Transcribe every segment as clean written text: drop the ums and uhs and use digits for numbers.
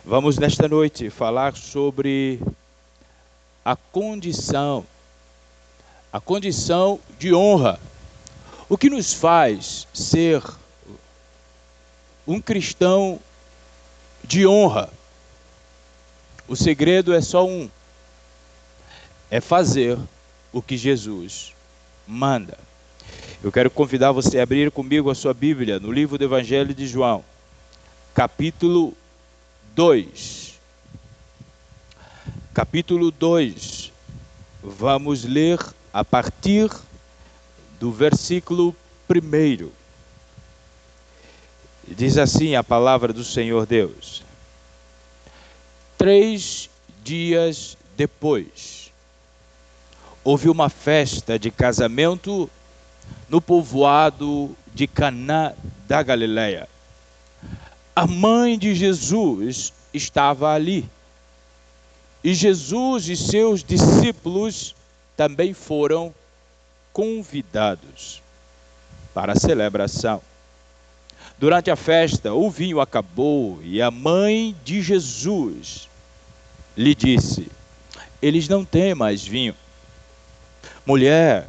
Vamos nesta noite falar sobre a condição de honra. O que nos faz ser um cristão de honra? O segredo é só um: é fazer o que Jesus manda. Eu quero convidar você a abrir comigo a sua Bíblia no livro do Evangelho de João, capítulo 2. Capítulo 2. Vamos ler a partir do versículo 1. Diz assim a palavra do Senhor Deus: 3 dias depois, houve uma festa de casamento no povoado de Caná da Galileia. A mãe de Jesus estava ali. E Jesus e seus discípulos também foram convidados para a celebração. Durante a festa, o vinho acabou e a mãe de Jesus lhe disse: eles não têm mais vinho. Mulher,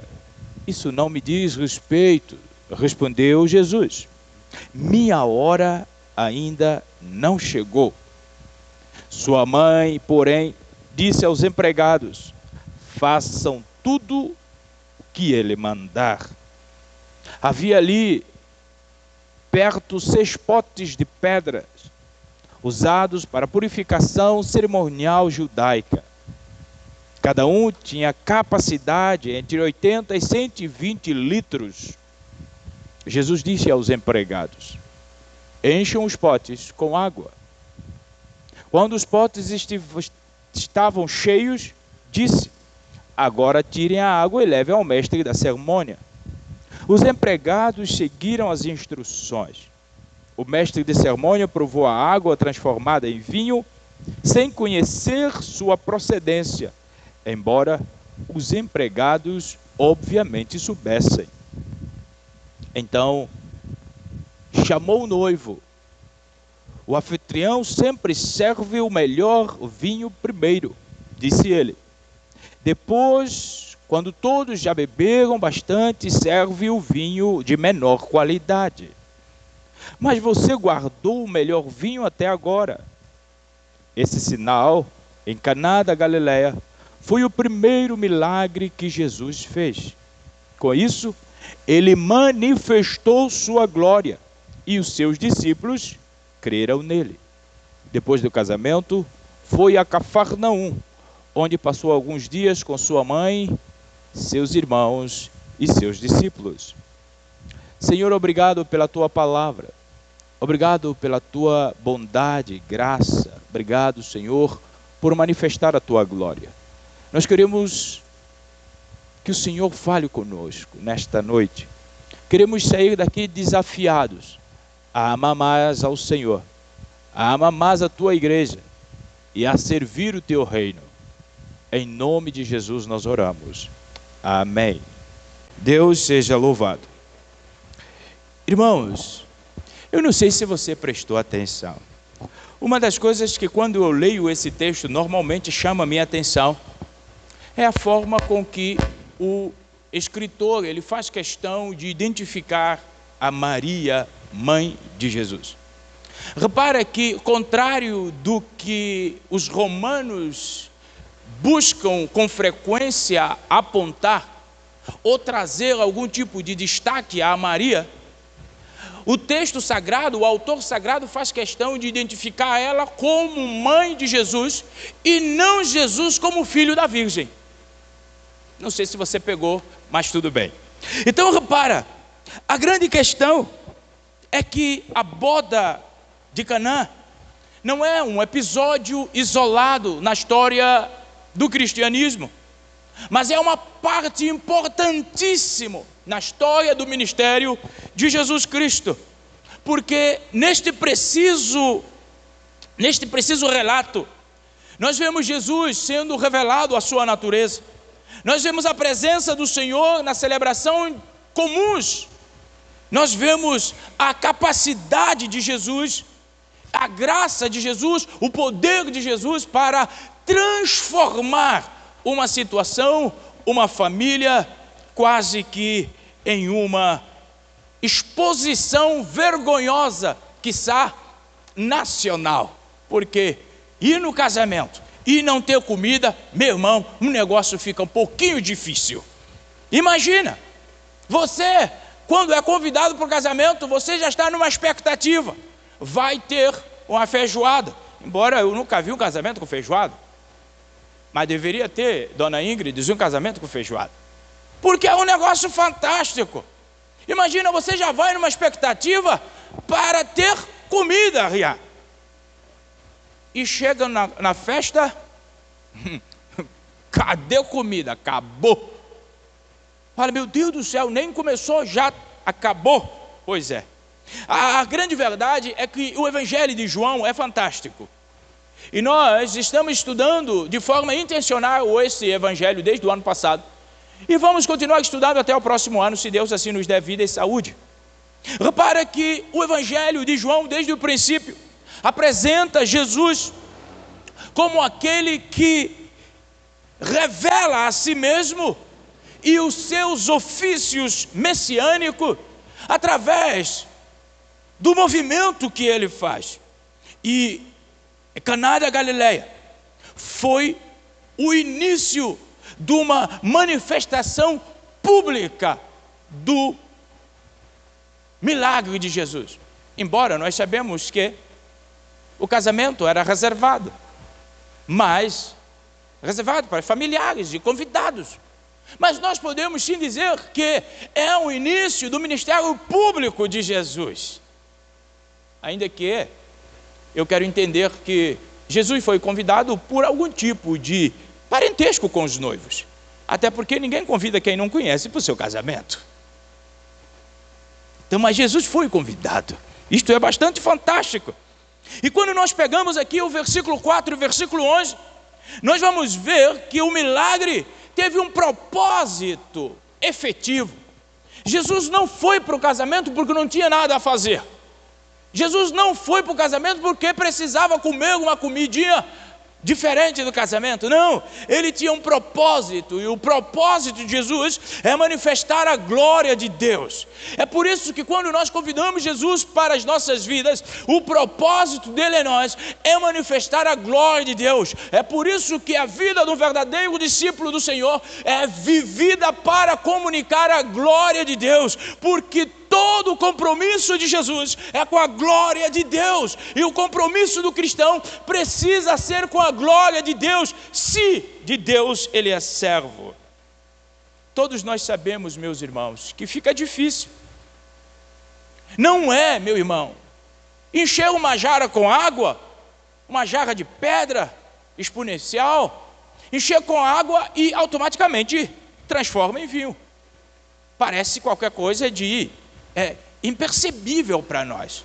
isso não me diz respeito, respondeu Jesus. Minha hora ainda não chegou. Sua mãe, porém, disse aos empregados: façam tudo o que ele mandar. Havia ali perto 6 potes de pedras, usados para purificação cerimonial judaica. Cada um tinha capacidade entre 80 e 120 litros. Jesus disse aos empregados: encham os potes com água. Quando os potes estavam cheios, disse: agora tirem a água e levem ao mestre da cerimônia. Os empregados seguiram as instruções. O mestre de cerimônia provou a água transformada em vinho, sem conhecer sua procedência, embora os empregados obviamente soubessem. Então, chamou o noivo. O anfitrião sempre serve o melhor vinho primeiro, disse ele. Depois, quando todos já beberam bastante, serve o vinho de menor qualidade. Mas você guardou o melhor vinho até agora. Esse sinal, em Caná da Galileia, foi o primeiro milagre que Jesus fez. Com isso, ele manifestou sua glória e os seus discípulos creram nele. Depois do casamento, foi a Cafarnaum, onde passou alguns dias com sua mãe, seus irmãos e seus discípulos. Senhor, obrigado pela tua palavra. Obrigado pela tua bondade e graça. Obrigado, Senhor, por manifestar a tua glória. Nós queremos que o Senhor fale conosco nesta noite. Queremos sair daqui desafiados a amar mais ao Senhor, a amar mais a tua igreja e a servir o teu reino. Em nome de Jesus nós oramos. Amém. Deus seja louvado. Irmãos, eu não sei se você prestou atenção. Uma das coisas que quando eu leio esse texto normalmente chama a minha atenção é a forma com que o escritor ele faz questão de identificar a Maria, mãe de Jesus. Repara que, contrário do que os romanos buscam com frequência apontar ou trazer algum tipo de destaque a Maria, o texto sagrado, o autor sagrado faz questão de identificar ela como mãe de Jesus e não Jesus como filho da Virgem. Não sei se você pegou, mas tudo bem. Então repara, a grande questão é que a boda de Caná não é um episódio isolado na história do cristianismo, mas é uma parte importantíssima na história do ministério de Jesus Cristo, porque neste preciso relato, nós vemos Jesus sendo revelado a sua natureza, nós vemos a presença do Senhor na celebração comuns, nós vemos a capacidade de Jesus a graça de Jesus, o poder de Jesus para transformar uma situação, uma família, quase que em uma exposição vergonhosa, quiçá nacional. Porque ir no casamento e não ter comida, meu irmão, um negócio fica um pouquinho difícil. Imagina, você, quando é convidado para o casamento, você já está numa expectativa. Vai ter uma feijoada. Embora eu nunca vi um casamento com feijoada, mas deveria ter, dona Ingrid, um casamento com feijoada. Porque é um negócio fantástico. Imagina, você já vai numa expectativa para ter comida, Riá. E chega na festa, cadê comida? Acabou. Fala, meu Deus do céu, nem começou, já acabou. Pois é. A grande verdade é que o Evangelho de João é fantástico. E nós estamos estudando de forma intencional esse Evangelho desde o ano passado. E vamos continuar estudando até o próximo ano, se Deus assim nos der vida e saúde. Repara que o Evangelho de João, desde o princípio, apresenta Jesus como aquele que revela a si mesmo e os seus ofícios messiânicos através do movimento que ele faz. E Caná da Galileia foi o início de uma manifestação pública do milagre de Jesus. Embora nós sabemos que o casamento era reservado, mas reservado para familiares e convidados. Mas nós podemos sim dizer que é o início do ministério público de Jesus. Ainda que eu quero entender que Jesus foi convidado por algum tipo de parentesco com os noivos. Até porque ninguém convida quem não conhece para o seu casamento. Então, mas Jesus foi convidado. Isto é bastante fantástico. E quando nós pegamos aqui o versículo 4 e o versículo 11, nós vamos ver que o milagre teve um propósito efetivo. Jesus não foi para o casamento porque não tinha nada a fazer. Jesus não foi para o casamento porque precisava comer uma comidinha diferente do casamento. Não, ele tinha um propósito, e o propósito de Jesus é manifestar a glória de Deus. É por isso que quando nós convidamos Jesus para as nossas vidas, o propósito dele em nós é manifestar a glória de Deus. É por isso que a vida do verdadeiro discípulo do Senhor é vivida para comunicar a glória de Deus, porque todo o compromisso de Jesus é com a glória de Deus, e o compromisso do cristão precisa ser com a glória de Deus, se de Deus ele é servo. Todos nós sabemos, meus irmãos, que fica difícil. Não é, meu irmão, encher uma jarra com água, uma jarra de pedra exponencial, encher com água e automaticamente transforma em vinho. Parece qualquer coisa de impercebível para nós.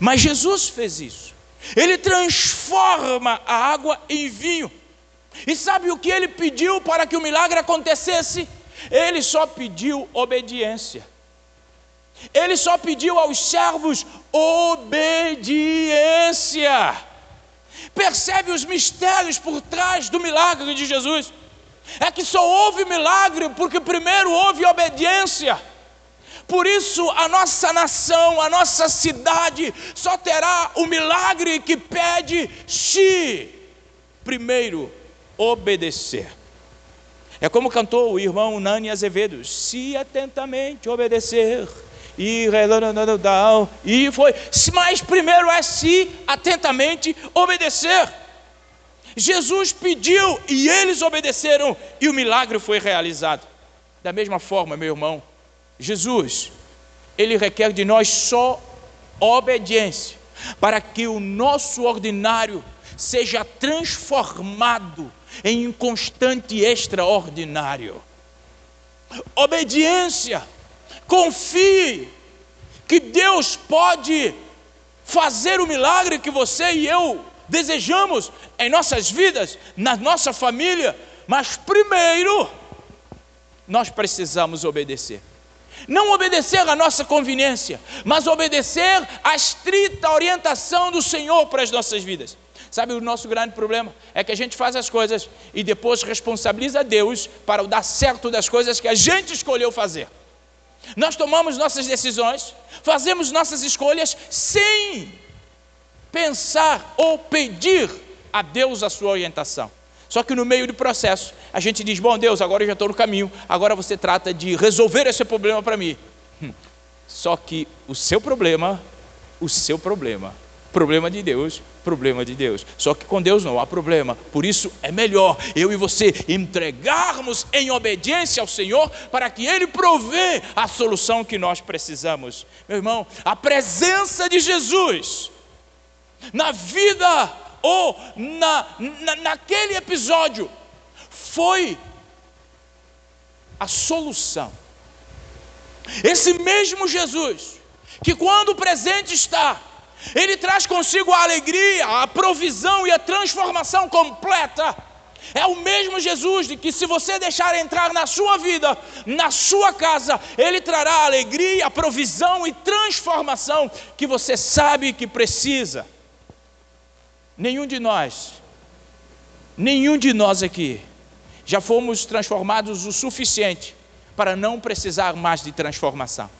Mas Jesus fez isso. Ele transforma a água em vinho. E sabe o que ele pediu para que o milagre acontecesse? Ele só pediu obediência. Ele só pediu aos servos obediência. Percebe os mistérios por trás do milagre de Jesus? É que só houve milagre porque primeiro houve obediência. Por isso a nossa nação, a nossa cidade só terá o milagre que pede se primeiro obedecer. É como cantou o irmão Nani Azevedo: se atentamente obedecer, e foi, mas primeiro é se atentamente obedecer. Jesus pediu e eles obedeceram, e o milagre foi realizado. Da mesma forma, meu irmão, Jesus, ele requer de nós só obediência, para que o nosso ordinário seja transformado em um constante extraordinário. Obediência. Confie que Deus pode fazer o milagre que você e eu desejamos em nossas vidas, na nossa família, mas primeiro nós precisamos obedecer. Não obedecer à nossa conveniência, mas obedecer à estrita orientação do Senhor para as nossas vidas. Sabe, o nosso grande problema é que a gente faz as coisas e depois responsabiliza Deus para o dar certo das coisas que a gente escolheu fazer. Nós tomamos nossas decisões, fazemos nossas escolhas sem pensar ou pedir a Deus a sua orientação. Só que no meio do processo, a gente diz, bom Deus, agora eu já estou no caminho, agora você trata de resolver esse problema para mim. Só que o seu problema de Deus, problema de Deus. Só que com Deus não há problema. Por isso é melhor eu e você entregarmos em obediência ao Senhor, para que Ele provê a solução que nós precisamos. Meu irmão, a presença de Jesus na vida ou naquele episódio foi a solução. Esse mesmo Jesus, que quando presente está, Ele traz consigo a alegria, a provisão e a transformação completa. É o mesmo Jesus de que, se você deixar entrar na sua vida, na sua casa, Ele trará a alegria, a provisão e transformação que você sabe que precisa. Nenhum de nós aqui já fomos transformados o suficiente para não precisar mais de transformação.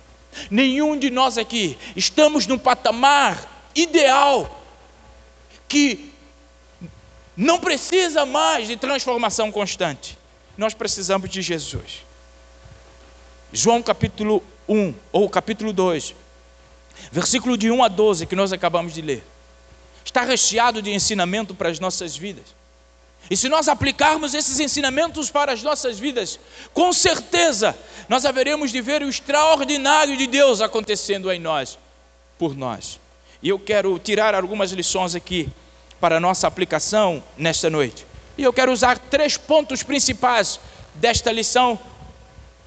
Nenhum de nós aqui estamos num patamar ideal que não precisa mais de transformação constante. Nós precisamos de Jesus. João capítulo 1 ou capítulo 2, versículo de 1 a 12, que nós acabamos de ler, está recheado de ensinamento para as nossas vidas. E se nós aplicarmos esses ensinamentos para as nossas vidas, com certeza nós haveremos de ver o extraordinário de Deus acontecendo em nós, por nós. E eu quero tirar algumas lições aqui para a nossa aplicação nesta noite. E eu quero usar 3 pontos principais desta lição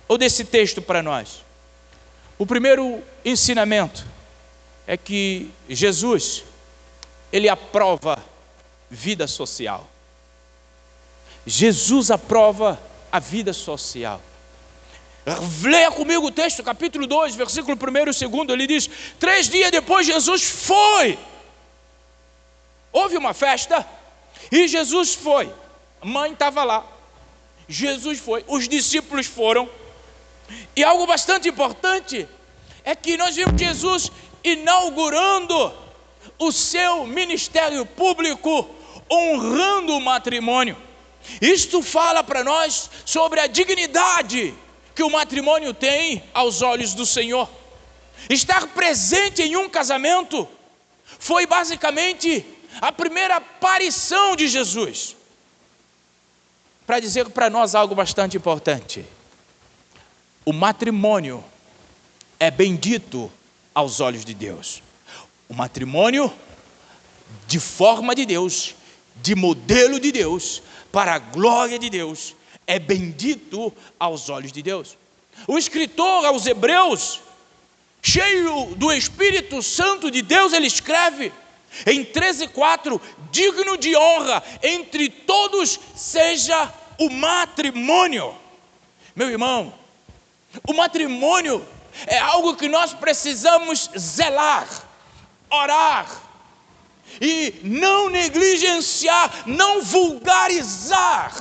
ou desse texto para nós. O primeiro ensinamento é que Jesus, Ele aprova vida social. Jesus aprova a vida social. Leia comigo o texto, capítulo 2, versículo 1 e 2, ele diz: 3 dias depois Jesus foi. Houve uma festa e Jesus foi. A mãe estava lá. Jesus foi, os discípulos foram. E algo bastante importante é que nós vimos Jesus inaugurando o seu ministério público, honrando o matrimônio. Isto fala para nós sobre a dignidade que o matrimônio tem aos olhos do Senhor. Estar presente em um casamento foi basicamente a primeira aparição de Jesus, para dizer para nós algo bastante importante. O matrimônio é bendito aos olhos de Deus. O matrimônio, de forma de Deus, de modelo de Deus, para a glória de Deus, é bendito aos olhos de Deus. O escritor aos Hebreus, cheio do Espírito Santo de Deus, ele escreve em 13:4: digno de honra entre todos seja o matrimônio. Meu irmão, o matrimônio é algo que nós precisamos zelar, orar e não negligenciar, não vulgarizar.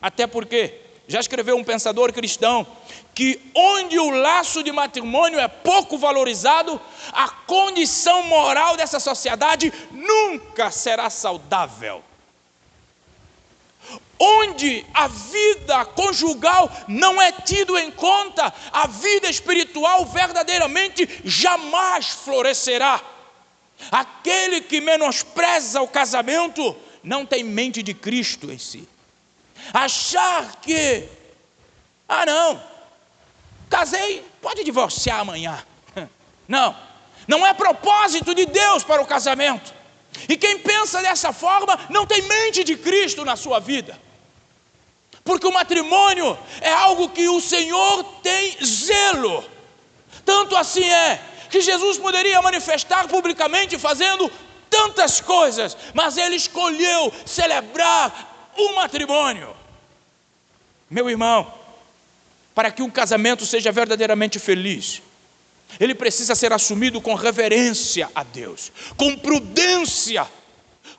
Até porque já escreveu um pensador cristão que onde o laço de matrimônio é pouco valorizado, a condição moral dessa sociedade nunca será saudável. Onde a vida conjugal não é tido em conta, a vida espiritual verdadeiramente jamais florescerá. Aquele que menospreza o casamento não tem mente de Cristo em si. Achar que, não, casei, pode divorciar amanhã. Não é propósito de Deus para o casamento. E quem pensa dessa forma não tem mente de Cristo na sua vida. Porque o matrimônio é algo que o Senhor tem zelo. Tanto assim é que Jesus poderia manifestar publicamente fazendo tantas coisas, mas Ele escolheu celebrar o matrimônio. Meu irmão, para que um casamento seja verdadeiramente feliz, ele precisa ser assumido com reverência a Deus, com prudência,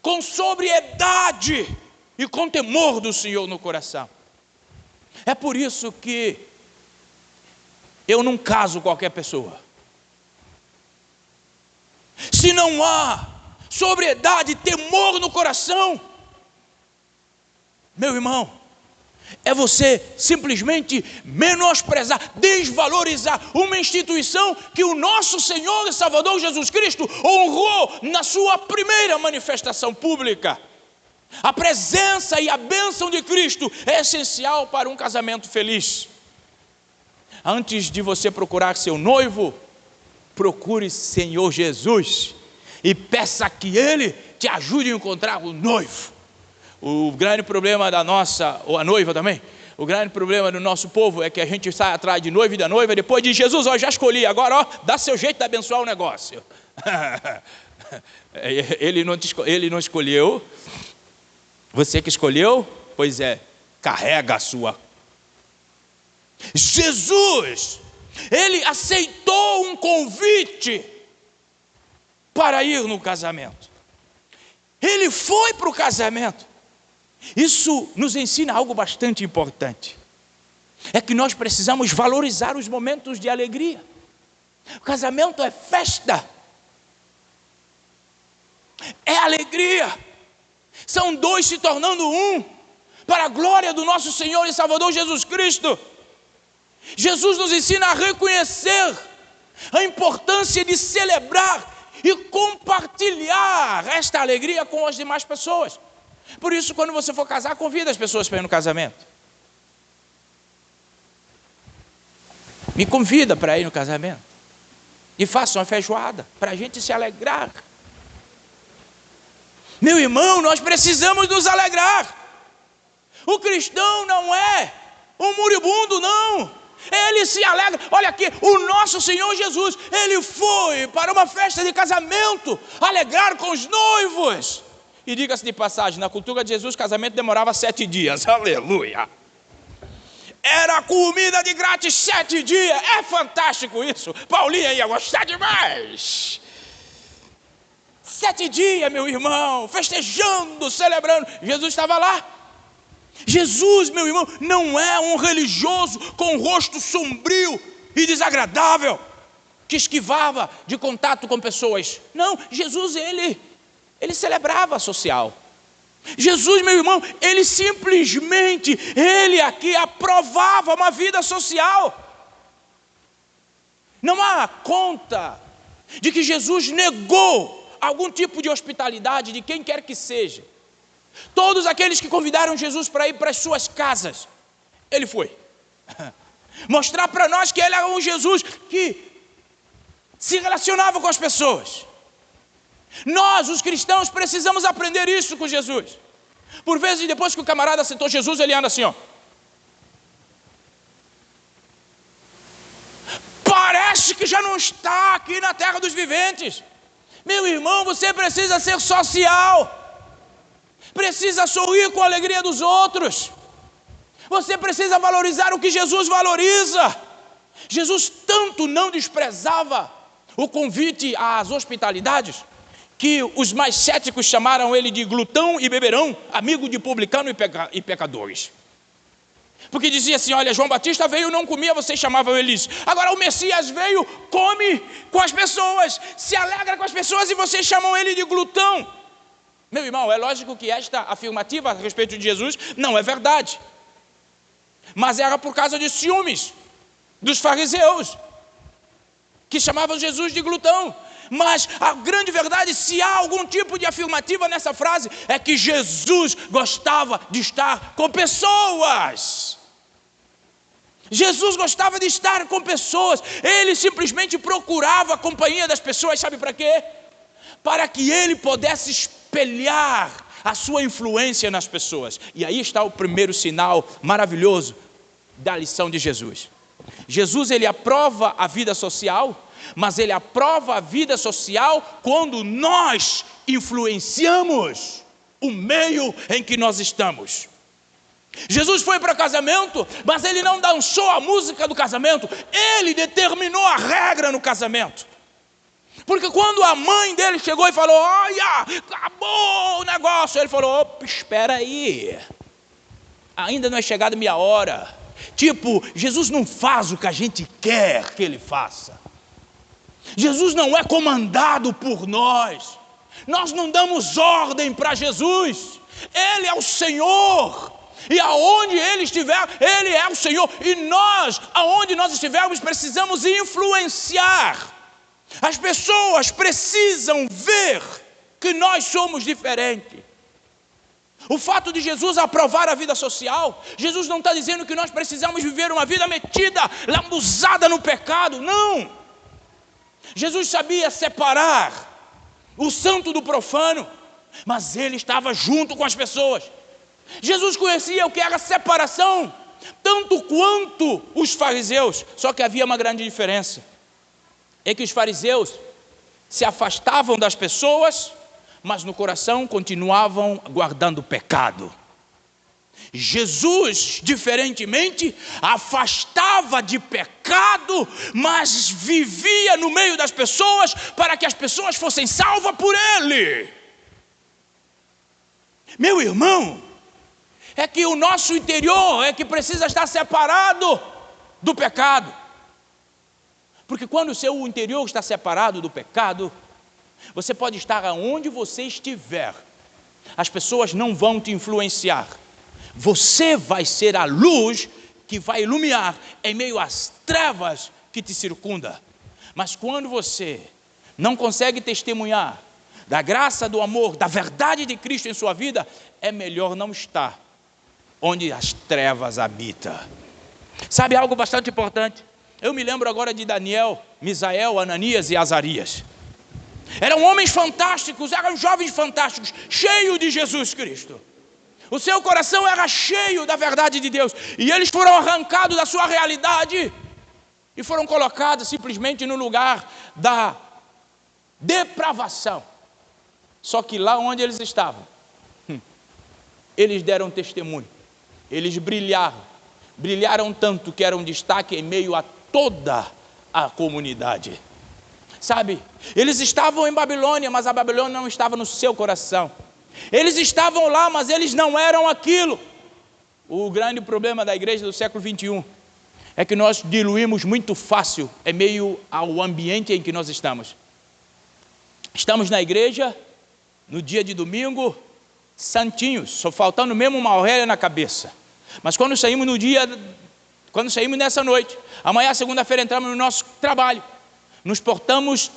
com sobriedade e com temor do Senhor no coração. É por isso que eu não caso qualquer pessoa. Se não há sobriedade, temor no coração, meu irmão, é você simplesmente menosprezar, desvalorizar uma instituição que o nosso Senhor e Salvador Jesus Cristo honrou na sua primeira manifestação pública. A presença e a bênção de Cristo é essencial para um casamento feliz. Antes de você procurar seu noivo, procure Senhor Jesus e peça que Ele te ajude a encontrar o noivo. O grande problema da nossa, ou a noiva também, o grande problema do nosso povo é que a gente sai atrás de noivo e da noiva, depois diz: Jesus, ó, já escolhi, agora ó, dá seu jeito de abençoar o negócio. Ele não escolheu, você que escolheu, pois é, carrega a sua. Jesus, Ele aceitou um convite para ir no casamento. Ele foi para o casamento. Isso nos ensina algo bastante importante. É que nós precisamos valorizar os momentos de alegria. O casamento é festa, é alegria. São dois se tornando um, para a glória do nosso Senhor e Salvador Jesus Cristo. Jesus nos ensina a reconhecer a importância de celebrar e compartilhar esta alegria com as demais pessoas. Por isso, quando você for casar, convida as pessoas para ir no casamento. Me convida para ir no casamento. E faça uma feijoada para a gente se alegrar. Meu irmão, nós precisamos nos alegrar. O cristão não é um moribundo, não. Ele se alegra. Olha aqui, o nosso Senhor Jesus, Ele foi para uma festa de casamento, alegrar com os noivos. E diga-se de passagem, na cultura de Jesus, casamento demorava 7 dias. Aleluia! Era comida de grátis 7 dias. É fantástico isso. Paulinha ia gostar demais. 7 dias, meu irmão, festejando, celebrando. Jesus estava lá. Jesus, meu irmão, não é um religioso com um rosto sombrio e desagradável, que esquivava de contato com pessoas. Não, Jesus, ele celebrava social. Jesus, meu irmão, ele simplesmente, ele aqui aprovava uma vida social. Não há conta de que Jesus negou algum tipo de hospitalidade de quem quer que seja. Todos aqueles que convidaram Jesus para ir para as suas casas, ele foi. Mostrar para nós que ele era um Jesus que se relacionava com as pessoas. Nós, os cristãos, precisamos aprender isso com Jesus. Por vezes, depois que o camarada aceitou Jesus, ele anda assim, ó. Parece que já não está aqui na terra dos viventes. Meu irmão, você precisa ser social. Precisa sorrir com a alegria dos outros. Você precisa valorizar o que Jesus valoriza. Jesus tanto não desprezava o convite às hospitalidades, que os mais céticos chamaram ele de glutão e beberão, amigo de publicano e pecadores. Porque dizia assim: olha, João Batista veio, não comia, vocês chamavam ele isso. Agora o Messias veio, come com as pessoas, se alegra com as pessoas, e vocês chamam ele de glutão. Meu irmão, é lógico que esta afirmativa a respeito de Jesus não é verdade. Mas era por causa de ciúmes dos fariseus, que chamavam Jesus de glutão. Mas a grande verdade, se há algum tipo de afirmativa nessa frase, é que Jesus gostava de estar com pessoas. Jesus gostava de estar com pessoas. Ele simplesmente procurava a companhia das pessoas. Sabe para quê? Para que ele pudesse espelhar a sua influência nas pessoas. E aí está o primeiro sinal maravilhoso da lição de Jesus. Jesus, ele aprova a vida social, mas ele aprova a vida social quando nós influenciamos o meio em que nós estamos. Jesus foi para casamento, mas ele não dançou a música do casamento, ele determinou a regra no casamento. Porque quando a mãe dele chegou e falou: olha, acabou o negócio, ele falou: opa, espera aí, ainda não é chegada a minha hora. Tipo, Jesus não faz o que a gente quer que ele faça. Jesus não é comandado por nós. Nós não damos ordem para Jesus. Ele é o Senhor. E aonde Ele estiver, Ele é o Senhor. E nós, aonde nós estivermos, precisamos influenciar. As pessoas precisam ver que nós somos diferentes. O fato de Jesus aprovar a vida social, Jesus não está dizendo que nós precisamos viver uma vida metida, lambuzada no pecado. Não! Jesus sabia separar o santo do profano, mas Ele estava junto com as pessoas. Jesus conhecia o que era separação, tanto quanto os fariseus. Só que havia uma grande diferença. É que os fariseus se afastavam das pessoas, mas no coração continuavam guardando pecado. Jesus, diferentemente, afastava de pecado, mas vivia no meio das pessoas para que as pessoas fossem salvas por Ele. Meu irmão, é que o nosso interior é que precisa estar separado do pecado. Porque quando o seu interior está separado do pecado, você pode estar aonde você estiver, as pessoas não vão te influenciar. Você vai ser a luz que vai iluminar em meio às trevas que te circundam. Mas quando você não consegue testemunhar da graça, do amor, da verdade de Cristo em sua vida, é melhor não estar onde as trevas habitam. Sabe algo bastante importante? Eu me lembro agora de Daniel, Misael, Ananias e Azarias. Eram homens fantásticos, eram jovens fantásticos, cheios de Jesus Cristo. O seu coração era cheio da verdade de Deus. E eles foram arrancados da sua realidade e foram colocados simplesmente no lugar da depravação. Só que lá onde eles estavam, eles deram testemunho. Eles brilharam tanto que eram destaque em meio a toda a comunidade. Sabe, eles estavam em Babilônia, mas a Babilônia não estava no seu coração. Eles estavam lá, mas eles não eram aquilo. O grande problema da igreja do século 21 é que nós diluímos muito fácil em meio ao ambiente em que nós estamos. Estamos na igreja, no dia de domingo, santinhos, só faltando mesmo uma orelha na cabeça. Mas quando saímos nessa noite, amanhã, segunda-feira, entramos no nosso trabalho, nos portamos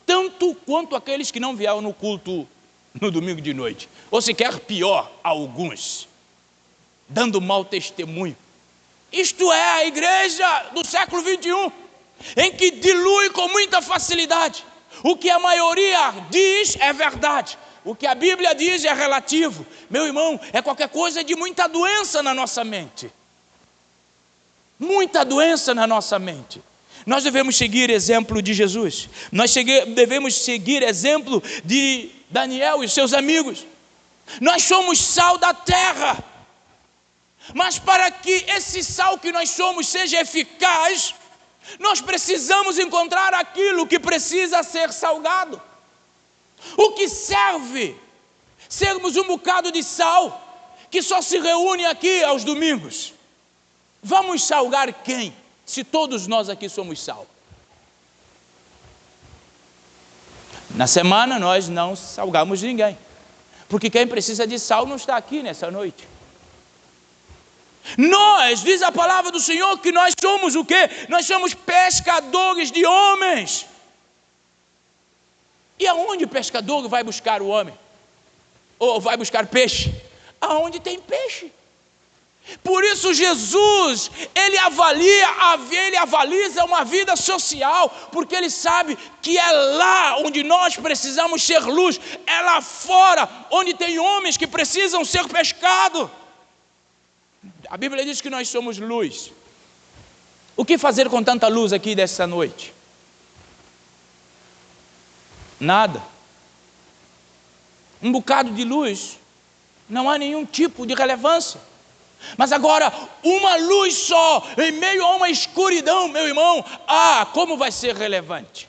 tanto quanto aqueles que não vieram no culto no domingo de noite, ou sequer pior, alguns, dando mau testemunho. Isto é a igreja do século 21, em que dilui com muita facilidade. O que a maioria diz é verdade, o que a Bíblia diz é relativo. Meu irmão, é qualquer coisa de muita doença na nossa mente. Muita doença na nossa mente. Nós devemos seguir exemplo de Jesus. Nós devemos seguir exemplo de Daniel e seus amigos. Nós somos sal da terra. Mas para que esse sal que nós somos seja eficaz, nós precisamos encontrar aquilo que precisa ser salgado. O que serve sermos um bocado de sal que só se reúne aqui aos domingos? Vamos salgar quem? Se todos nós aqui somos sal. Na semana nós não salgamos ninguém, porque quem precisa de sal não está aqui nessa noite. Nós, diz a palavra do Senhor, que nós somos o quê? Nós somos pescadores de homens. E aonde o pescador vai buscar o homem? Ou vai buscar peixe? Aonde tem peixe. Por isso Jesus, ele avaliza uma vida social, porque ele sabe que é lá onde nós precisamos ser luz, é lá fora onde tem homens que precisam ser pescados. A Bíblia diz que nós somos luz. O que fazer com tanta luz aqui dessa noite? Nada. Um bocado de luz não há nenhum tipo de relevância. Mas agora, uma luz só, em meio a uma escuridão, meu irmão, como vai ser relevante?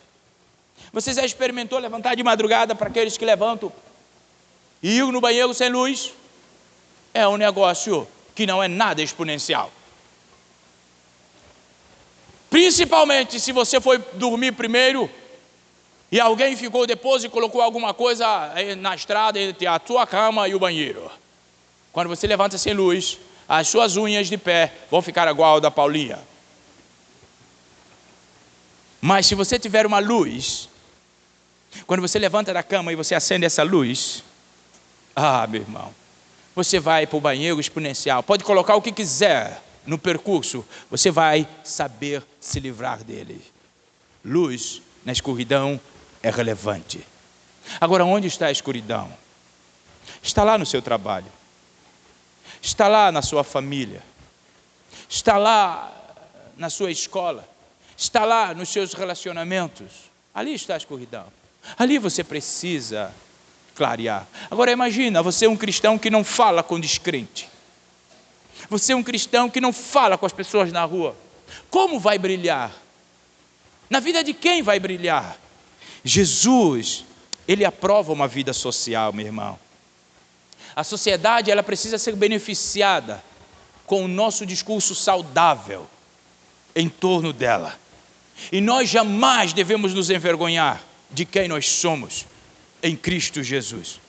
Você já experimentou levantar de madrugada para aqueles que levantam e ir no banheiro sem luz? É um negócio que não é nada exponencial. Principalmente se você foi dormir primeiro e alguém ficou depois e colocou alguma coisa na estrada entre a sua cama e o banheiro. Quando você levanta sem luz, as suas unhas de pé vão ficar igual a da Paulinha. Mas se você tiver uma luz, quando você levanta da cama e você acende essa luz, meu irmão, você vai para o banheiro exponencial. Pode colocar o que quiser no percurso, você vai saber se livrar dele. Luz na escuridão é relevante. Agora, onde está a escuridão? Está lá no seu trabalho, está lá na sua família, está lá na sua escola, está lá nos seus relacionamentos. Ali está a escuridão. Ali você precisa clarear. Agora imagina, você é um cristão que não fala com descrente. Você é um cristão que não fala com as pessoas na rua. Como vai brilhar? Na vida de quem vai brilhar? Jesus, ele aprova uma vida social, meu irmão. A sociedade, ela precisa ser beneficiada com o nosso discurso saudável em torno dela. E nós jamais devemos nos envergonhar de quem nós somos em Cristo Jesus.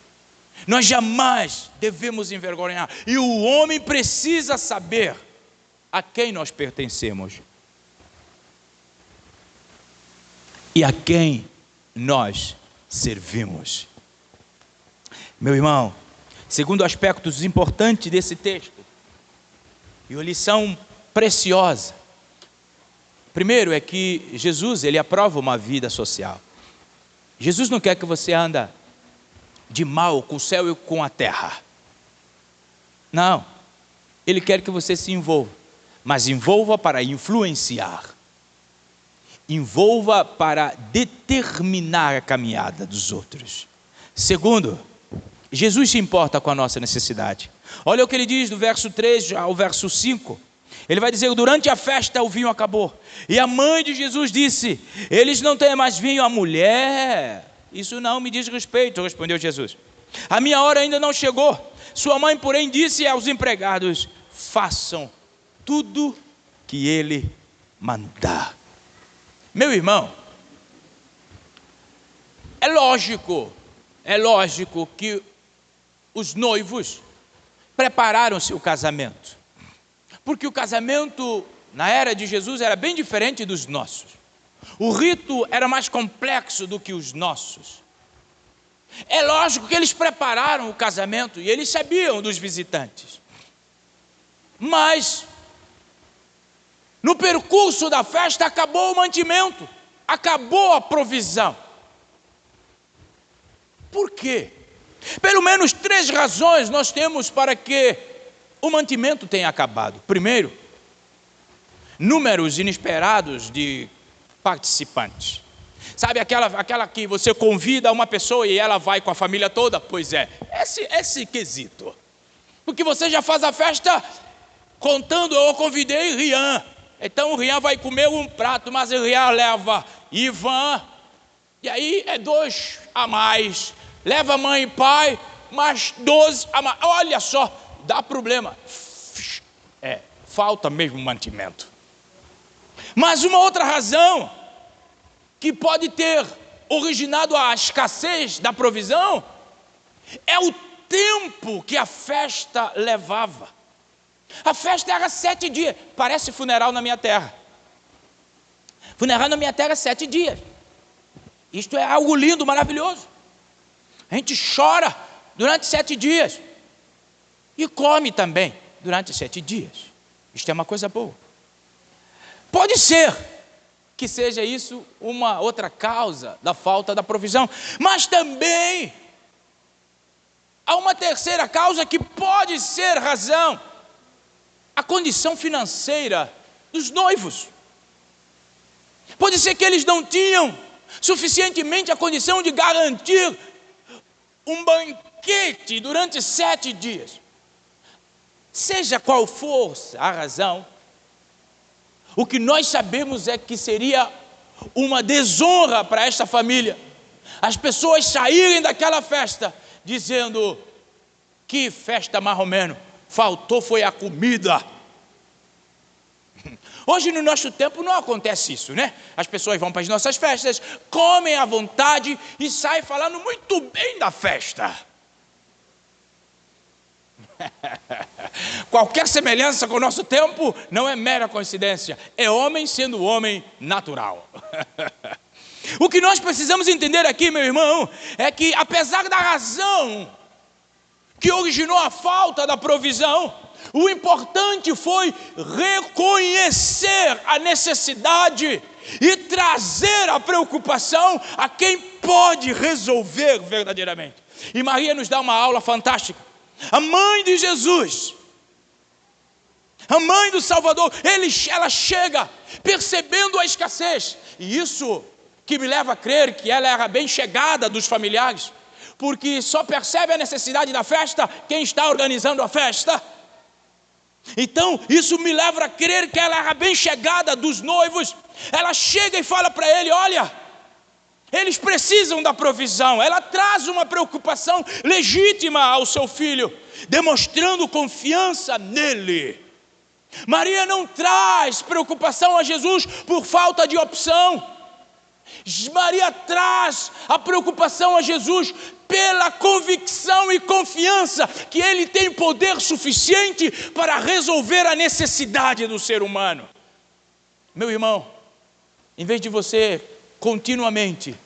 Nós jamais devemos envergonhar. E o homem precisa saber a quem nós pertencemos e a quem nós servimos. Meu irmão, segundo aspectos importantes desse texto, e uma lição preciosa. Primeiro é que Jesus, ele aprova uma vida social. Jesus não quer que você ande de mal com o céu e com a terra. Não. Ele quer que você se envolva, mas envolva para influenciar. Envolva para determinar a caminhada dos outros. Segundo, Jesus se importa com a nossa necessidade. Olha o que ele diz do verso 3 ao verso 5. Ele vai dizer: durante a festa o vinho acabou. E a mãe de Jesus disse: eles não têm mais vinho. A mulher: isso não me diz respeito, respondeu Jesus. A minha hora ainda não chegou. Sua mãe, porém, disse aos empregados: façam tudo que ele mandar. Meu irmão, é lógico que os noivos prepararam seu casamento, porque o casamento na era de Jesus era bem diferente dos nossos. O rito era mais complexo do que os nossos. É lógico que eles prepararam o casamento e eles sabiam dos visitantes. Mas no percurso da festa acabou o mantimento, acabou a provisão. Por quê? Pelo menos 3 razões nós temos para que o mantimento tenha acabado. Primeiro, números inesperados de participantes. Sabe aquela que você convida uma pessoa e ela vai com a família toda? Pois é, esse quesito. Porque você já faz a festa contando: eu convidei Rian. Então o Rian vai comer um prato, mas o Rian leva Ivan, e aí é 2 a mais. Leva mãe e pai, mais 12 a mais. Olha só, dá problema. Falta mesmo mantimento. Mas uma outra razão que pode ter originado a escassez da provisão é o tempo que a festa levava. A festa era 7 dias. Parece funeral na minha terra. Funeral na minha terra é 7 dias. Isto é algo lindo, maravilhoso. A gente chora durante 7 dias. E come também durante 7 dias. Isto é uma coisa boa. Pode ser que seja isso uma outra causa da falta da provisão. Mas também há uma terceira causa que pode ser razão: a condição financeira dos noivos. Pode ser que eles não tinham suficientemente a condição de garantir um banquete durante 7 dias. Seja qual for a razão, o que nós sabemos é que seria uma desonra para esta família as pessoas saírem daquela festa dizendo: que festa marromeno, faltou foi a comida. Hoje no nosso tempo não acontece isso, né? As pessoas vão para as nossas festas, comem à vontade e saem falando muito bem da festa. Qualquer semelhança com o nosso tempo não é mera coincidência, é homem sendo homem natural. O que nós precisamos entender aqui, meu irmão, é que apesar da razão que originou a falta da provisão, o importante foi reconhecer a necessidade e trazer a preocupação a quem pode resolver verdadeiramente. E Maria nos dá uma aula fantástica. A mãe de Jesus, a mãe do Salvador, ela chega percebendo a escassez. E isso que me leva a crer que ela era bem chegada dos familiares, porque só percebe a necessidade da festa quem está organizando a festa. Então isso me leva a crer que ela era bem chegada dos noivos. Ela chega e fala para ele: olha, eles precisam da provisão. Ela traz uma preocupação legítima ao seu filho, demonstrando confiança nele. Maria não traz preocupação a Jesus por falta de opção. Maria traz a preocupação a Jesus pela convicção e confiança que Ele tem poder suficiente para resolver a necessidade do ser humano. Meu irmão, em vez de você continuamente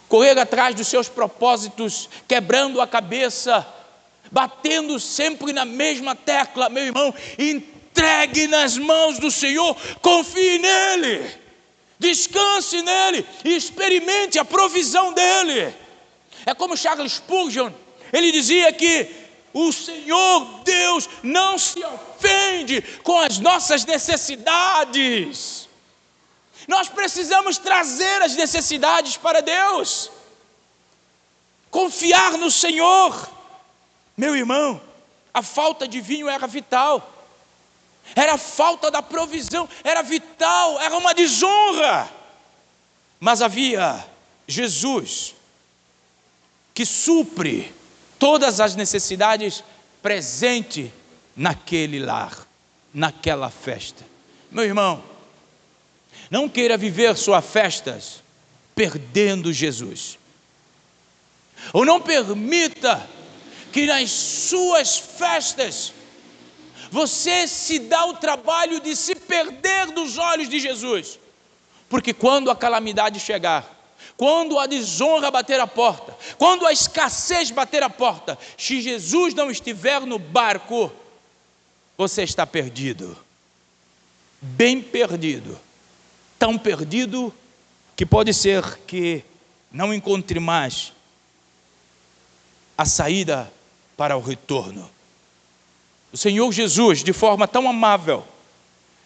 correr atrás dos seus propósitos, quebrando a cabeça, batendo sempre na mesma tecla, meu irmão, entregue nas mãos do Senhor, confie nele, descanse nele e experimente a provisão dele. É como Charles Spurgeon, ele dizia que o Senhor Deus não se ofende com as nossas necessidades. Nós precisamos trazer as necessidades para Deus, confiar no Senhor. Meu irmão, a falta de vinho era vital, era a falta da provisão, era vital, era uma desonra. Mas havia Jesus, que supre todas as necessidades presente naquele lar, naquela festa. Meu irmão, não queira viver suas festas perdendo Jesus. Ou não permita que nas suas festas você se dá o trabalho de se perder dos olhos de Jesus. Porque quando a calamidade chegar, quando a desonra bater a porta, quando a escassez bater a porta, se Jesus não estiver no barco, você está perdido. Bem perdido. Tão perdido que pode ser que não encontre mais a saída para o retorno. O Senhor Jesus, de forma tão amável,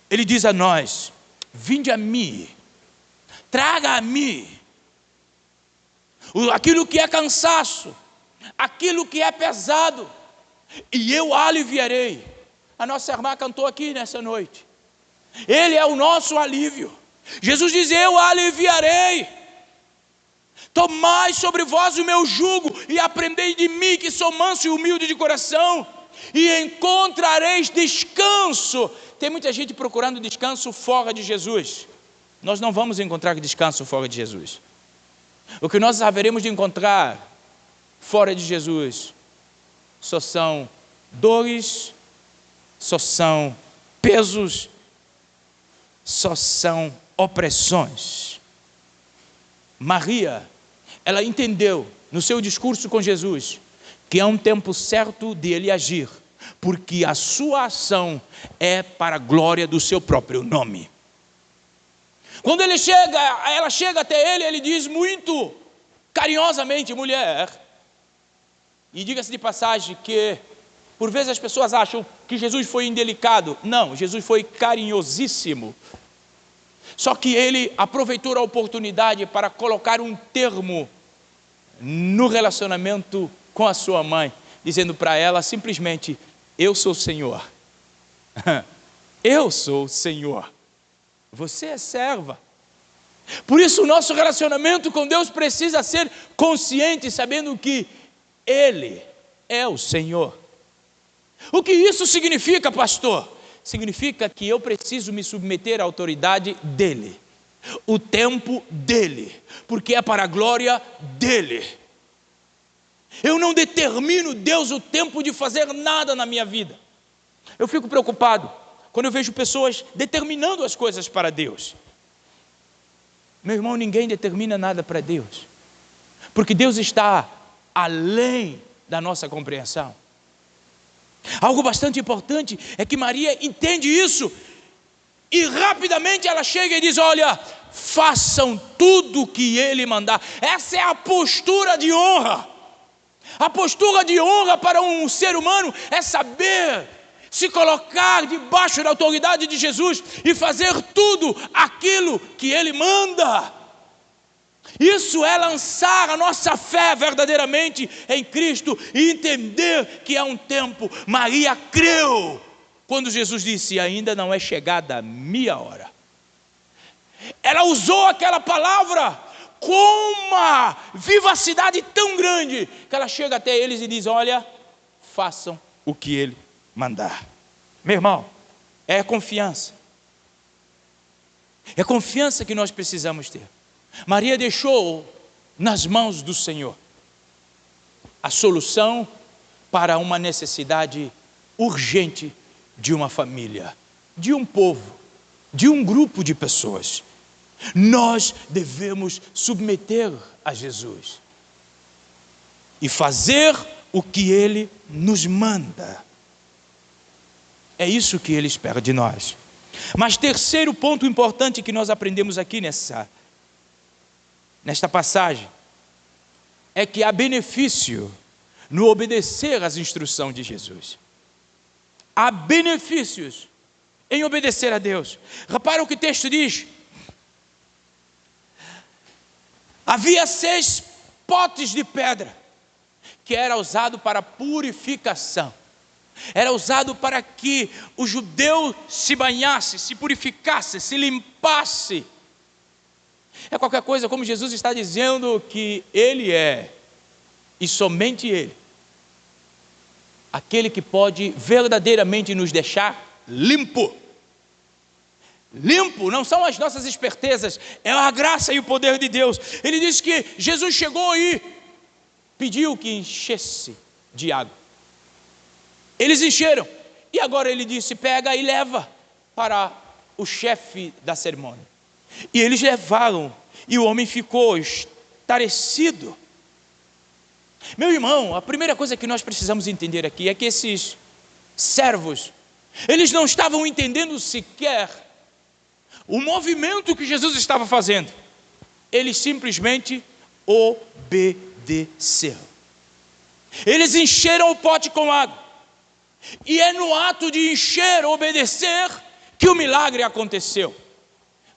Ele diz a nós: vinde a mim, traga a mim aquilo que é cansaço, aquilo que é pesado, e eu aliviarei. A nossa irmã cantou aqui nessa noite. Ele é o nosso alívio. Jesus diz: eu aliviarei. Tomai sobre vós o meu jugo e aprendei de mim, que sou manso e humilde de coração, e encontrareis descanso. Tem muita gente procurando descanso fora de Jesus. Nós não vamos encontrar descanso fora de Jesus. O que nós haveremos de encontrar fora de Jesus só são dores, só são pesos, só são opressões. Maria, ela entendeu no seu discurso com Jesus que há um tempo certo de ele agir, porque a sua ação é para a glória do seu próprio nome. Quando ela chega até ele, ele diz muito carinhosamente: mulher. E diga-se de passagem que por vezes as pessoas acham que Jesus foi indelicado. Não, Jesus foi carinhosíssimo. Só que ele aproveitou a oportunidade para colocar um termo no relacionamento com a sua mãe, dizendo para ela simplesmente: eu sou o Senhor. Eu sou o Senhor. Você é serva. Por isso o nosso relacionamento com Deus precisa ser consciente, sabendo que Ele é o Senhor. O que isso significa, pastor? Significa que eu preciso me submeter à autoridade dEle, o tempo dEle, porque é para a glória dEle. Eu não determino, Deus, o tempo de fazer nada na minha vida. Eu fico preocupado quando eu vejo pessoas determinando as coisas para Deus. Meu irmão, ninguém determina nada para Deus, porque Deus está além da nossa compreensão. Algo bastante importante é que Maria entende isso, e rapidamente ela chega e diz: olha, façam tudo o que Ele mandar. Essa é a postura de honra. A postura de honra para um ser humano é saber se colocar debaixo da autoridade de Jesus e fazer tudo aquilo que Ele manda. Isso é lançar a nossa fé verdadeiramente em Cristo e entender que é um tempo. Maria creu quando Jesus disse: ainda não é chegada a minha hora. Ela usou aquela palavra com uma vivacidade tão grande que ela chega até eles e diz: olha, façam o que Ele mandar. Meu irmão, é confiança. É confiança que nós precisamos ter. Maria deixou nas mãos do Senhor a solução para uma necessidade urgente de uma família, de um povo, de um grupo de pessoas. Nós devemos submeter a Jesus e fazer o que Ele nos manda. É isso que Ele espera de nós. Mas terceiro ponto importante que nós aprendemos aqui nesta passagem é que há benefício no obedecer às instruções de Jesus. Há benefícios em obedecer a Deus. Repara o que o texto diz. Havia 6 potes de pedra que era usado para purificação. Era usado para que o judeu se banhasse, se purificasse, se limpasse. É qualquer coisa como Jesus está dizendo que Ele é, e somente Ele, aquele que pode verdadeiramente nos deixar limpo. Limpo não são as nossas espertezas, é a graça e o poder de Deus. Ele diz que Jesus chegou e pediu que enchesse de água. Eles encheram, e agora Ele disse: pega e leva para o chefe da cerimônia. E eles levaram, e o homem ficou estarecido. Meu irmão, a primeira coisa que nós precisamos entender aqui é que esses servos, eles não estavam entendendo sequer o movimento que Jesus estava fazendo. Eles simplesmente obedeceram. Eles encheram o pote com água. E é no ato de encher, obedecer, que o milagre aconteceu.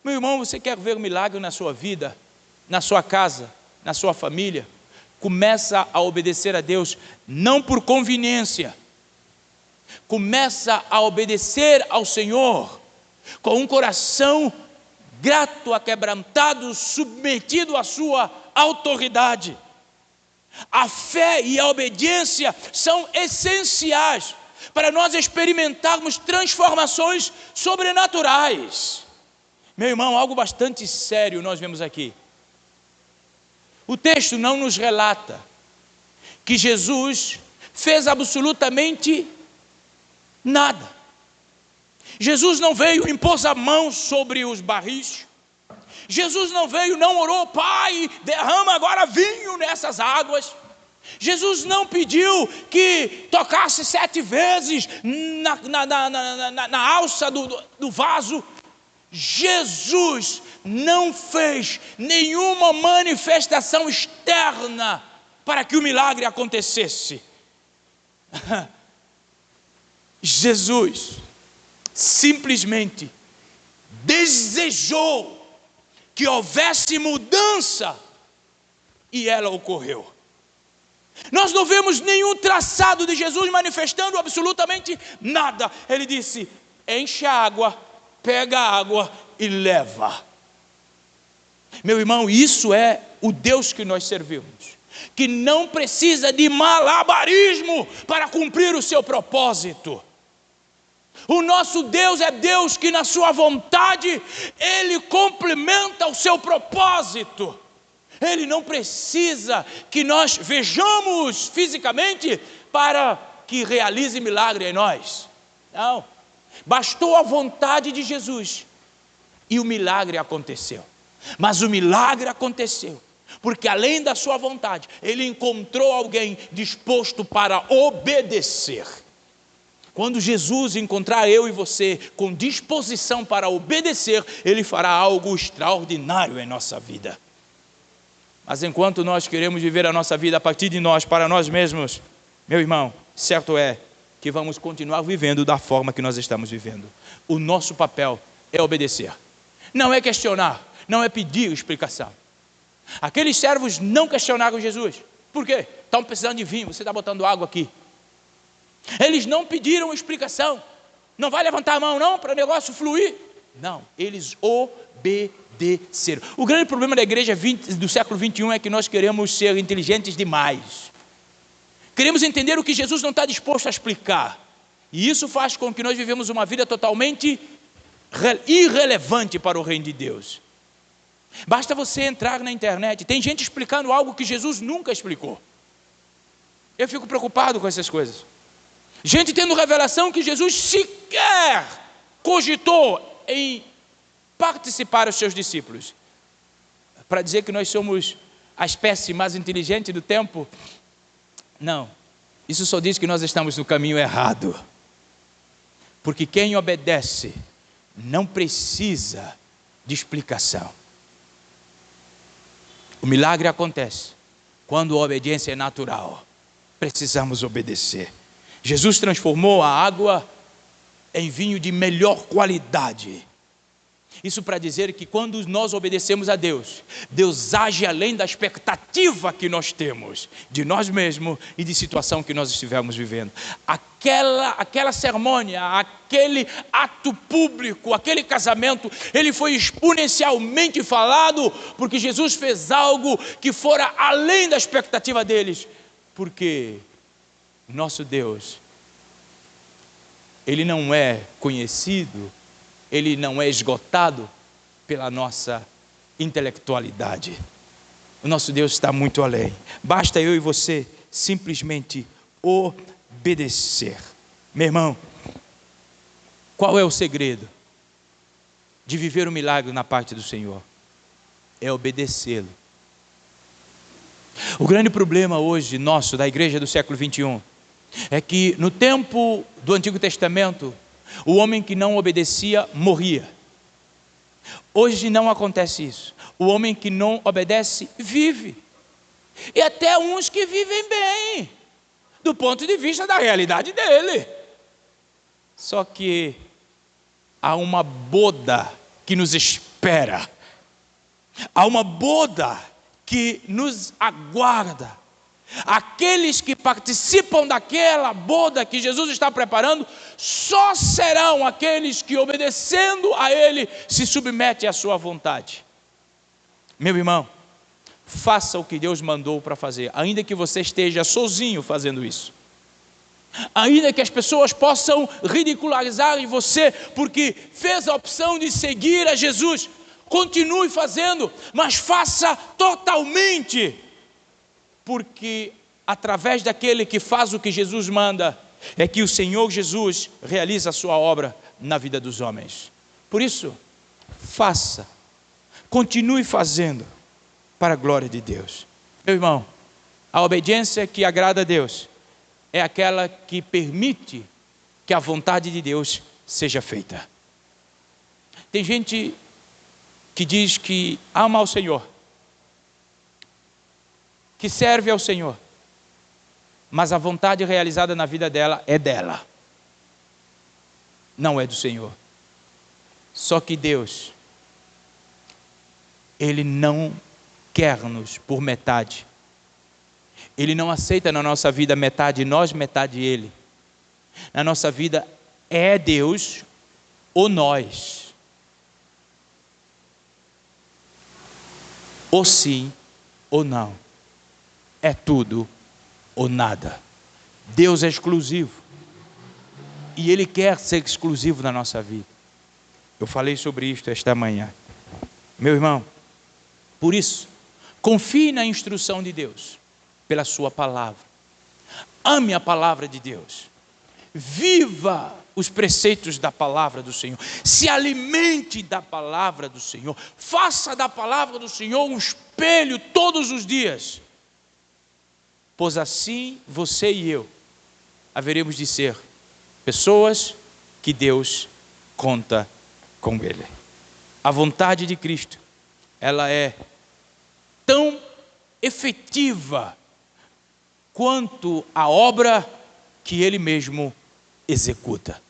Meu irmão, você quer ver um milagre na sua vida, na sua casa, na sua família? Começa a obedecer a Deus, não por conveniência. Começa a obedecer ao Senhor com um coração grato, aquebrantado, submetido à sua autoridade. A fé e a obediência são essenciais para nós experimentarmos transformações sobrenaturais. Meu irmão, algo bastante sério nós vemos aqui. O texto não nos relata que Jesus fez absolutamente nada. Jesus não veio, impôs a mão sobre os barris. Jesus não veio, não orou: Pai, derrama agora vinho nessas águas. Jesus não pediu que tocasse 7 vezes na alça do vaso. Jesus não fez nenhuma manifestação externa para que o milagre acontecesse. Jesus simplesmente desejou que houvesse mudança, e ela ocorreu. Nós não vemos nenhum traçado de Jesus manifestando absolutamente nada. Ele disse: enche a água, pega a água e leva. Meu irmão, isso é o Deus que nós servimos, que não precisa de malabarismo para cumprir o seu propósito. O nosso Deus é Deus que na sua vontade, Ele complementa o seu propósito. Ele não precisa que nós vejamos fisicamente para que realize milagre em nós. Não, bastou a vontade de Jesus e o milagre aconteceu. Mas o milagre aconteceu porque além da sua vontade, Ele encontrou alguém disposto para obedecer. Quando Jesus encontrar eu e você com disposição para obedecer, Ele fará algo extraordinário em nossa vida. Mas enquanto nós queremos viver a nossa vida a partir de nós, para nós mesmos, meu irmão, certo é que vamos continuar vivendo da forma que nós estamos vivendo. O nosso papel é obedecer, não é questionar, não é pedir explicação. Aqueles servos não questionaram Jesus. Por quê? Estão precisando de vinho, você está botando água aqui. Eles não pediram explicação. Não vai levantar a mão não, para o negócio fluir. Não, eles obedeceram. O grande problema da igreja do século 21 é que nós queremos ser inteligentes demais. Queremos entender o que Jesus não está disposto a explicar. E isso faz com que nós vivemos uma vida totalmente irrelevante para o reino de Deus. Basta você entrar na internet, tem gente explicando algo que Jesus nunca explicou. Eu fico preocupado com essas coisas. Gente tendo revelação que Jesus sequer cogitou em participar os seus discípulos. Para dizer que nós somos a espécie mais inteligente do tempo? Não, isso só diz que nós estamos no caminho errado. Porque quem obedece não precisa de explicação. O milagre acontece quando a obediência é natural. Precisamos obedecer. Jesus transformou a água em vinho de melhor qualidade. Isso para dizer que quando nós obedecemos a Deus, Deus age além da expectativa que nós temos de nós mesmos e de situação que nós estivermos vivendo. Aquela cerimônia, aquele ato público, aquele casamento, ele foi exponencialmente falado porque Jesus fez algo que fora além da expectativa deles. Porque nosso Deus, Ele não é conhecido, Ele não é esgotado pela nossa intelectualidade. O nosso Deus está muito além. Basta eu e você simplesmente obedecer. Meu irmão, qual é o segredo de viver um milagre na parte do Senhor? É obedecê-lo. O grande problema hoje nosso, da igreja do século 21, é que no tempo do Antigo Testamento, o homem que não obedecia morria. Hoje não acontece isso. O homem que não obedece vive. E até uns que vivem bem, do ponto de vista da realidade dele. Só que há uma boda que nos espera. Há uma boda que nos aguarda. Aqueles que participam daquela boda que Jesus está preparando, só serão aqueles que, obedecendo a Ele, se submetem à sua vontade. Meu irmão, faça o que Deus mandou para fazer, ainda que você esteja sozinho fazendo isso. Ainda que as pessoas possam ridicularizar você, porque fez a opção de seguir a Jesus, continue fazendo, mas faça totalmente. Porque através daquele que faz o que Jesus manda, é que o Senhor Jesus realiza a sua obra na vida dos homens. Por isso, faça, continue fazendo, para a glória de Deus. Meu irmão, a obediência que agrada a Deus, é aquela que permite que a vontade de Deus seja feita. Tem gente que diz que ama ao Senhor, que serve ao Senhor, mas a vontade realizada na vida dela é dela, não é do Senhor. Só que Deus, Ele não quer-nos por metade, Ele não aceita na nossa vida metade nós, metade Ele. Na nossa vida é Deus ou nós. Ou sim ou não. É tudo ou nada. Deus é exclusivo. E Ele quer ser exclusivo na nossa vida. Eu falei sobre isto esta manhã. Meu irmão, por isso, confie na instrução de Deus, pela sua palavra. Ame a palavra de Deus. Viva os preceitos da palavra do Senhor. Se alimente da palavra do Senhor. Faça da palavra do Senhor um espelho todos os dias. Pois assim você e eu haveremos de ser pessoas que Deus conta com Ele. A vontade de Cristo, ela é tão efetiva quanto a obra que Ele mesmo executa.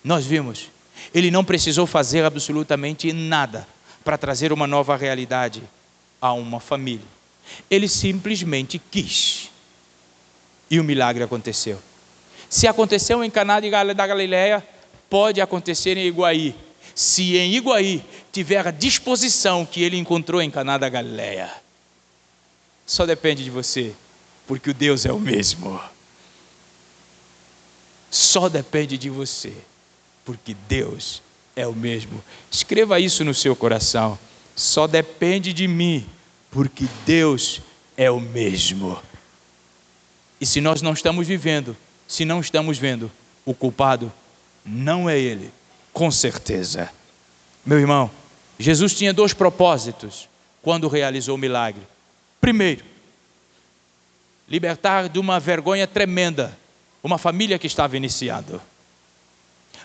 Nós vimos, Ele não precisou fazer absolutamente nada para trazer uma nova realidade a uma família. Ele simplesmente quis. E o milagre aconteceu. Se aconteceu em Caná da Galileia, pode acontecer em Iguaí. Se em Iguaí tiver a disposição que ele encontrou em Caná da Galileia. Só depende de você, porque o Deus é o mesmo. Só depende de você, porque Deus é o mesmo. Escreva isso no seu coração. Só depende de mim, porque Deus é o mesmo. E se nós não estamos vivendo, se não estamos vendo, o culpado não é Ele, com certeza. Meu irmão, Jesus tinha 2 propósitos quando realizou o milagre. Primeiro, libertar de uma vergonha tremenda uma família que estava iniciando.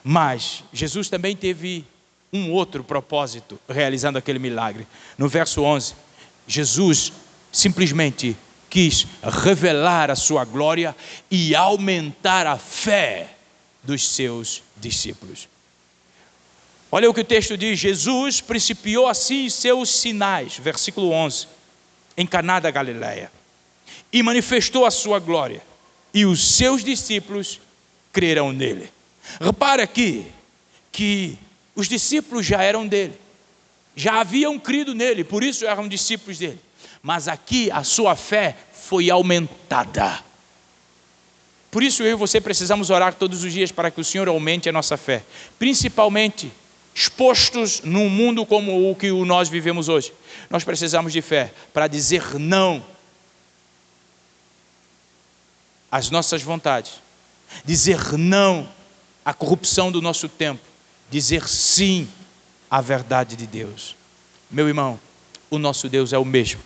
Mas Jesus também teve um outro propósito realizando aquele milagre. No verso 11, Jesus simplesmente quis revelar a sua glória e aumentar a fé dos seus discípulos. Olha o que o texto diz: Jesus principiou assim seus sinais, versículo 11, em Caná da Galileia, e manifestou a sua glória, e os seus discípulos crerão nele. Repara aqui que os discípulos já eram dele, já haviam crido nele, por isso eram discípulos dele. Mas aqui a sua fé foi aumentada. Por isso eu e você precisamos orar todos os dias para que o Senhor aumente a nossa fé. Principalmente expostos num mundo como o que nós vivemos hoje. Nós precisamos de fé para dizer não às nossas vontades. Dizer não à corrupção do nosso tempo. Dizer sim à verdade de Deus. Meu irmão, o nosso Deus é o mesmo.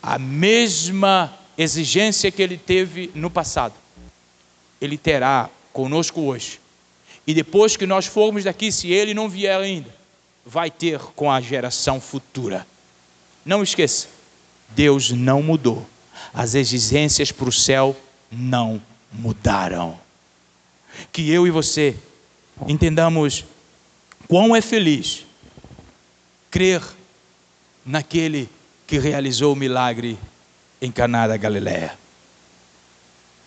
A mesma exigência que Ele teve no passado, Ele terá conosco hoje. E depois que nós formos daqui, se Ele não vier ainda, vai ter com a geração futura. Não esqueça, Deus não mudou. As exigências para o céu não mudaram. Que eu e você entendamos quão é feliz crer naquele que realizou o milagre em Caná da Galileia.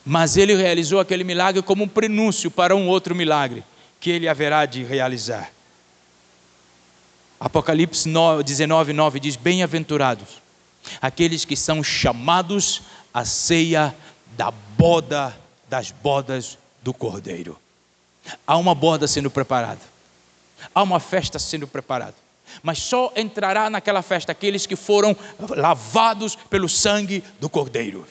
Mas ele realizou aquele milagre como um prenúncio para um outro milagre que ele haverá de realizar. Apocalipse 19:9 diz: bem-aventurados aqueles que são chamados à ceia da boda, das bodas do Cordeiro. Há uma boda sendo preparada, há uma festa sendo preparada, mas só entrará naquela festa aqueles que foram lavados pelo sangue do Cordeiro.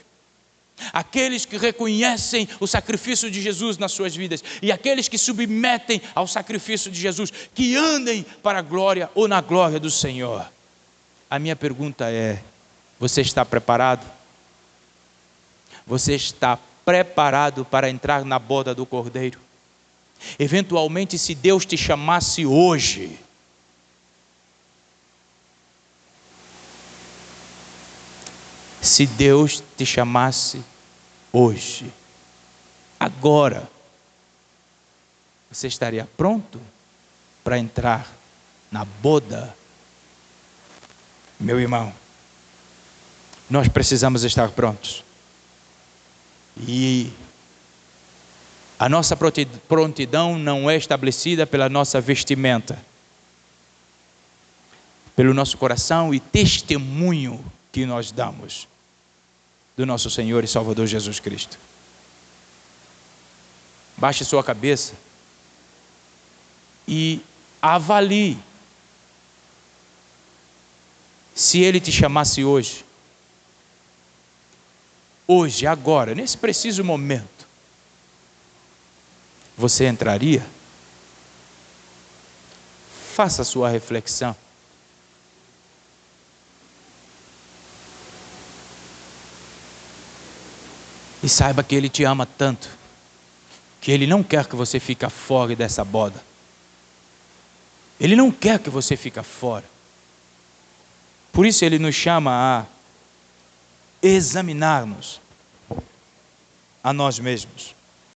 Aqueles que reconhecem o sacrifício de Jesus nas suas vidas e aqueles que submetem ao sacrifício de Jesus, que andem para a glória ou na glória do Senhor. A minha pergunta é: você está preparado? Você está preparado para entrar na boda do Cordeiro? Eventualmente, se Deus te chamasse hoje, se Deus te chamasse hoje, agora, você estaria pronto para entrar na boda? Meu irmão, nós precisamos estar prontos. E a nossa prontidão não é estabelecida pela nossa vestimenta, pelo nosso coração e testemunho que nós damos do nosso Senhor e Salvador Jesus Cristo. Baixe sua cabeça e avalie se Ele te chamasse hoje, agora, nesse preciso momento, você entraria? Faça a sua reflexão. E saiba que Ele te ama tanto, que Ele não quer que você fique fora dessa boda. Ele não quer que você fique fora. Por isso Ele nos chama a examinarmos a nós mesmos.